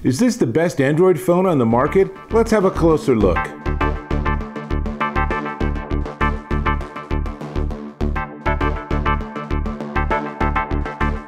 Is this the best Android phone on the market? Let's have a closer look.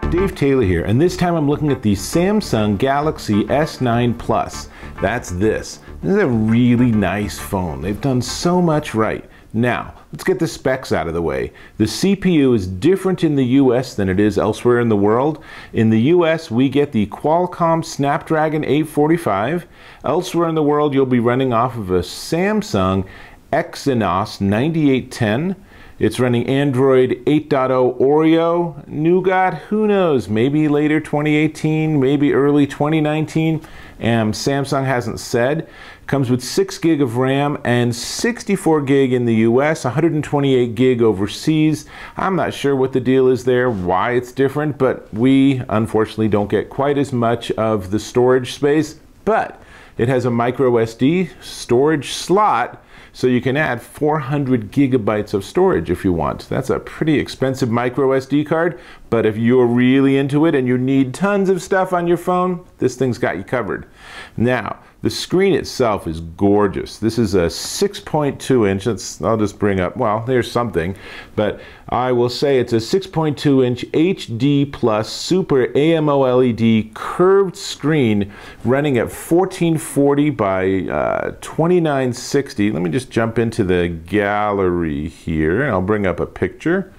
Dave Taylor here, and this time I'm looking at the Samsung Galaxy S9 Plus. That's this. This is a really nice phone. They've done so much right. Now, let's get the specs out of the way. The CPU is different in the US than it is elsewhere in the world. In the US, we get the Qualcomm Snapdragon 845. Elsewhere in the world, you'll be running off of a Samsung Exynos 9810. It's running Android 8.0 Oreo, Nougat, who knows, maybe later 2018, maybe early 2019. Samsung hasn't said. Comes with 6 gig of RAM and 64 gig in the US, 128 gig overseas. I'm not sure what the deal is there, why it's different, but we unfortunately don't get quite as much of the storage space. But it has a micro SD storage slot, so you can add 400 gigabytes of storage if you want. That's a pretty expensive micro SD card, but if you're really into it and you need tons of stuff on your phone, this thing's got you covered. Now, the screen itself is gorgeous. This is a 6.2 inch. I'll just bring up, well, there's something, but I will say it's a 6.2 inch HD plus Super AMOLED curved screen running at 1440 by 2960. Let me just jump into the gallery here and I'll bring up a picture.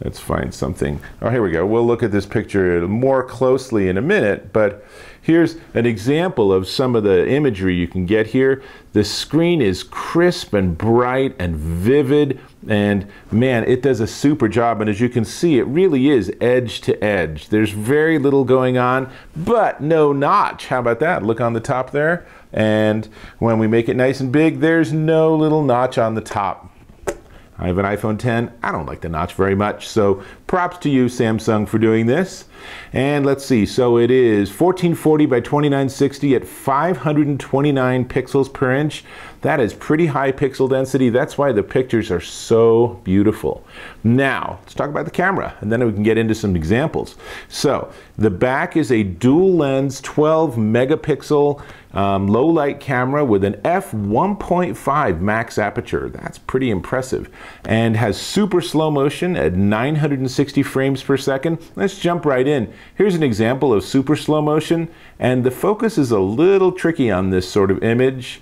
Let's find something. Oh, here we go. We'll look at this picture more closely in a minute, but here's an example of some of the imagery you can get here. The screen is crisp and bright and vivid, and man, it does a super job. And as you can see, it really is edge to edge. There's very little going on, but no notch. How about that? Look on the top there. And when we make it nice and big, there's no little notch on the top. I have an iPhone 10. I don't like the notch very much, so props to you, Samsung, for doing this. And let's see, so it is 1440 by 2960 at 529 pixels per inch. That is pretty high pixel density. That's why the pictures are so beautiful. Now, let's talk about the camera, and then we can get into some examples. So, the back is a dual lens 12 megapixel low light camera with an f1.5 max aperture. That's pretty impressive. And has super slow motion at 960 frames per second. Let's jump right in. Here's an example of super slow motion, and the focus is a little tricky on this sort of image.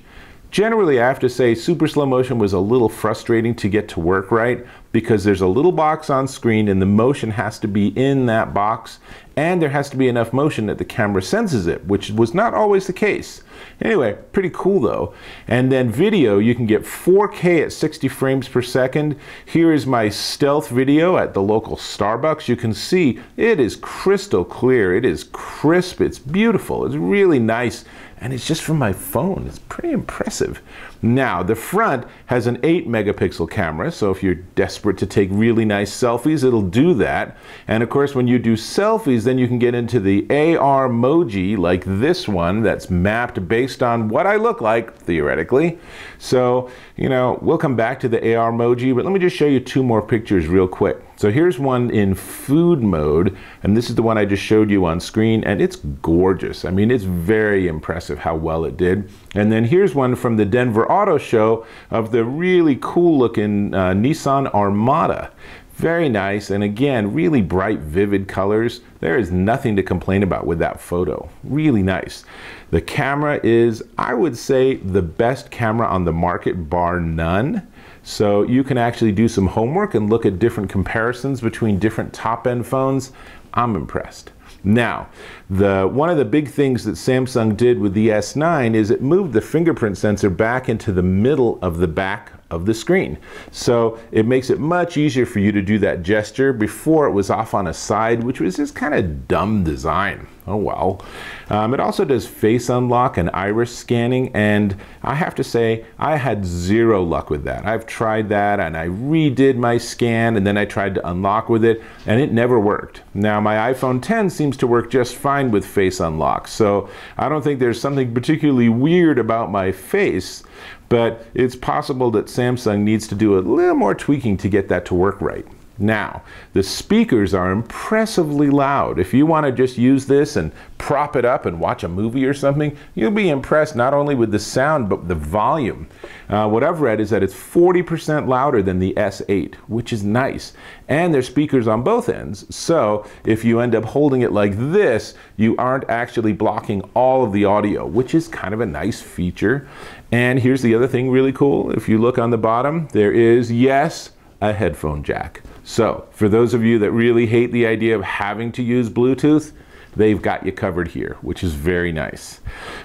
Generally, I have to say super slow motion was a little frustrating to get to work right because there's a little box on screen and the motion has to be in that box, and there has to be enough motion that the camera senses it, which was not always the case. Anyway, pretty cool though. And then video, you can get 4K at 60 frames per second. Here is my stealth video at the local Starbucks. You can see it is crystal clear. It is crisp. It's beautiful. It's really nice. And it's just from my phone. It's pretty impressive. Now, the front has an 8 megapixel camera, so if you're desperate to take really nice selfies, it'll do that. And of course, when you do selfies, then you can get into the AR emoji like this one that's mapped based on what I look like, theoretically. So, you know, we'll come back to the AR emoji, but let me just show you 2 more pictures real quick. So here's one in food mode, and this is the one I just showed you on screen, and it's gorgeous. I mean, it's very impressive how well it did. And then here's one from the Denver Auto Show of the really cool looking Nissan Armada. Very nice, and again, really bright, vivid colors. There is nothing to complain about with that photo. Really nice. The camera is, I would say, the best camera on the market, bar none. So you can actually do some homework and look at different comparisons between different top-end phones. I'm impressed. Now, one of the big things that Samsung did with the S9 is it moved the fingerprint sensor back into the middle of the back of the screen. So it makes it much easier for you to do that gesture. Before it was off on a side, which was just kind of dumb design. Oh well. It also does face unlock and iris scanning, and I have to say I had zero luck with that. I've tried that and I redid my scan and then I tried to unlock with it and it never worked. Now my iPhone 10 seems to work just fine with face unlock, so I don't think there's something particularly weird about my face, but it's possible that Samsung needs to do a little more tweaking to get that to work right. Now, the speakers are impressively loud. If you want to just use this and prop it up and watch a movie or something, you'll be impressed not only with the sound, but the volume. What I've read is that it's 40% louder than the S8, which is nice. And there's speakers on both ends, so if you end up holding it like this, you aren't actually blocking all of the audio, which is kind of a nice feature. And here's the other thing really cool. If you look on the bottom, there is, yes, a headphone jack. So for those of you that really hate the idea of having to use Bluetooth, they've got you covered here, which is very nice.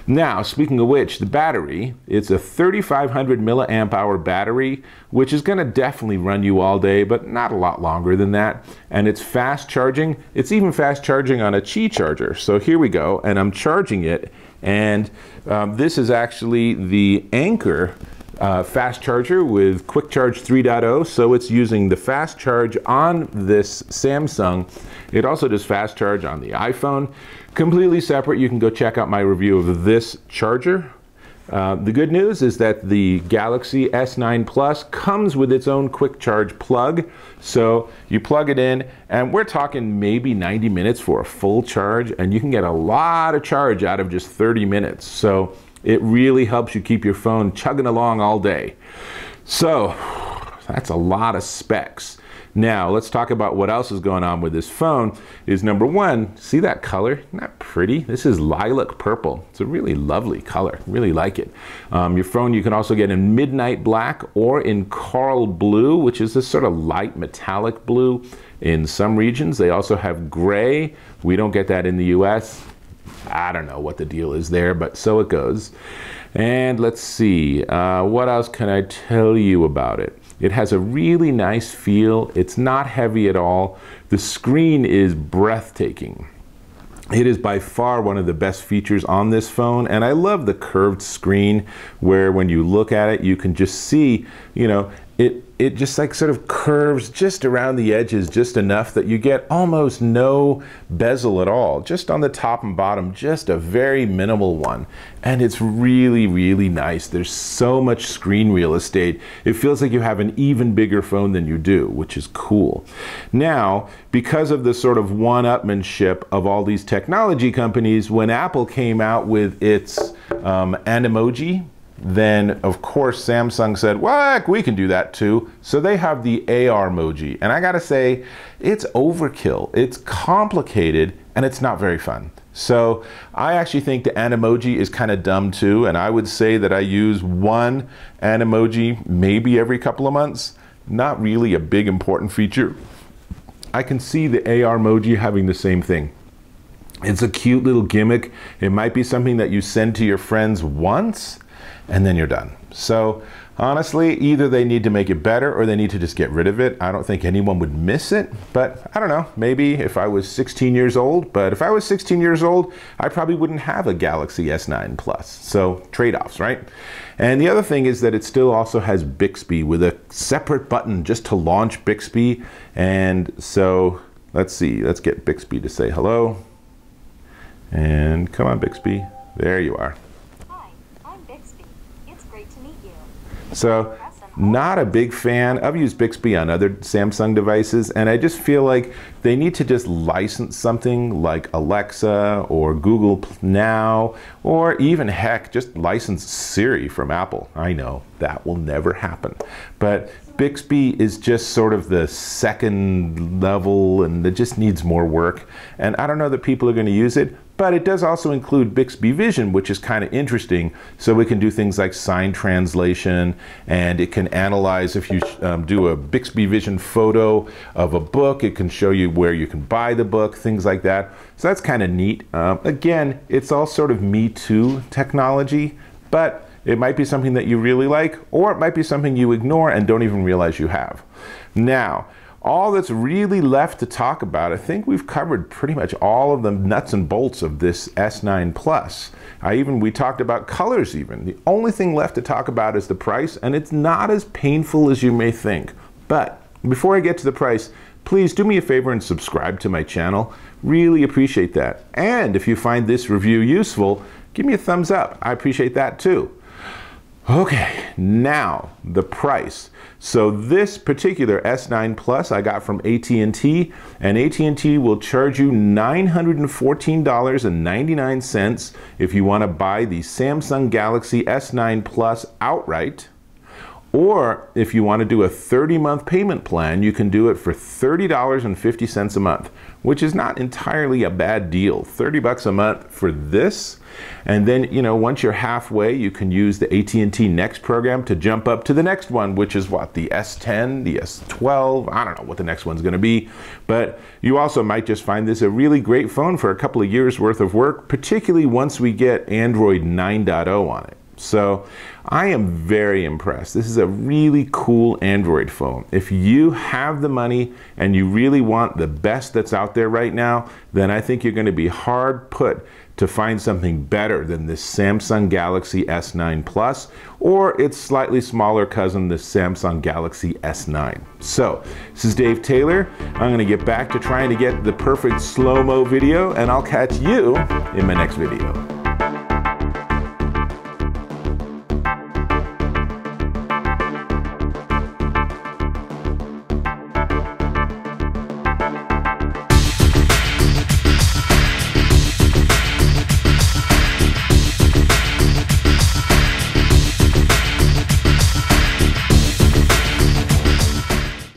Now, speaking of which, the battery, it's a 3,500 milliamp hour battery, which is gonna definitely run you all day, but not a lot longer than that. And it's fast charging. It's even fast charging on a Qi charger. So here we go, and I'm charging it, and this is actually the Anker fast charger with Quick Charge 3.0, so it's using the fast charge on this Samsung. It also does fast charge on the iPhone. Completely separate. You can go check out my review of this charger. The good news is that the Galaxy S9 Plus comes with its own quick charge plug. So you plug it in, and we're talking maybe 90 minutes for a full charge, and you can get a lot of charge out of just 30 minutes. So it really helps you keep your phone chugging along all day. So that's a lot of specs. Now let's talk about what else is going on with this phone. Is number one, see that color? Isn't that pretty? This is lilac purple. It's a really lovely color. Really like it. Your phone you can also get in midnight black or in coral blue, which is this sort of light metallic blue in some regions. They also have gray. We don't get that in the US. I don't know what the deal is there, but so it goes. And let's see, what else can I tell you about it? It has a really nice feel. It's not heavy at all. The screen is breathtaking. It is by far one of the best features on this phone, and I love the curved screen where when you look at it, you can just see, you know, it just like sort of curves just around the edges just enough that you get almost no bezel at all. Just on the top and bottom, just a very minimal one. And it's really, really nice. There's so much screen real estate. It feels like you have an even bigger phone than you do, which is cool. Now, because of the sort of one-upmanship of all these technology companies, when Apple came out with its Animoji, then of course Samsung said, well, we can do that too. So they have the AR emoji, and I gotta say, it's overkill. It's complicated and it's not very fun. So I actually think the Animoji is kind of dumb too, and I would say that I use one Animoji maybe every couple of months. Not really a big important feature. I can see the AR emoji having the same thing. It's a cute little gimmick. It might be something that you send to your friends once, and then you're done. So honestly, either they need to make it better or they need to just get rid of it. I don't think anyone would miss it, but I don't know, maybe if I was 16 years old, but if I was 16 years old, I probably wouldn't have a Galaxy S9 Plus. So trade-offs, right? And the other thing is that it still also has Bixby with a separate button just to launch Bixby. And so let's see, let's get Bixby to say hello. And come on, Bixby, there you are. So not a big fan. I've used Bixby on other Samsung devices, and I just feel like they need to just license something like Alexa or Google Now, or even heck, just license Siri from Apple. I know that will never happen, but Bixby is just sort of the second level, and it just needs more work. And I don't know that people are going to use it, but it does also include Bixby Vision, which is kind of interesting. So we can do things like sign translation, and it can analyze if you do a Bixby Vision photo of a book, it can show you where you can buy the book, things like that. So that's kind of neat. Again, it's all sort of Me Too technology, but it might be something that you really like, or it might be something you ignore and don't even realize you have. Now, all that's really left to talk about, I think we've covered pretty much all of the nuts and bolts of this S9 Plus. We talked about colors even. The only thing left to talk about is the price, and it's not as painful as you may think. But before I get to the price, please do me a favor and subscribe to my channel. Really appreciate that. And if you find this review useful, give me a thumbs up. I appreciate that too. Okay, now the price. So this particular S9 Plus I got from AT&T, and AT&T will charge you $914.99 if you want to buy the Samsung Galaxy S9 Plus outright. Or if you want to do a 30-month payment plan, you can do it for $30.50 a month, which is not entirely a bad deal. 30 bucks a month for this. And then, you know, once you're halfway, you can use the AT&T Next program to jump up to the next one, which is what, the S10, the S12, I don't know what the next one's going to be. But you also might just find this a really great phone for a couple of years worth of work, particularly once we get Android 9.0 on it. So I am very impressed. This is a really cool Android phone. If you have the money and you really want the best that's out there right now, then I think you're going to be hard put to find something better than this Samsung Galaxy S9 Plus or its slightly smaller cousin, the Samsung Galaxy S9. So this is Dave Taylor. I'm going to get back to trying to get the perfect slow-mo video, and I'll catch you in my next video.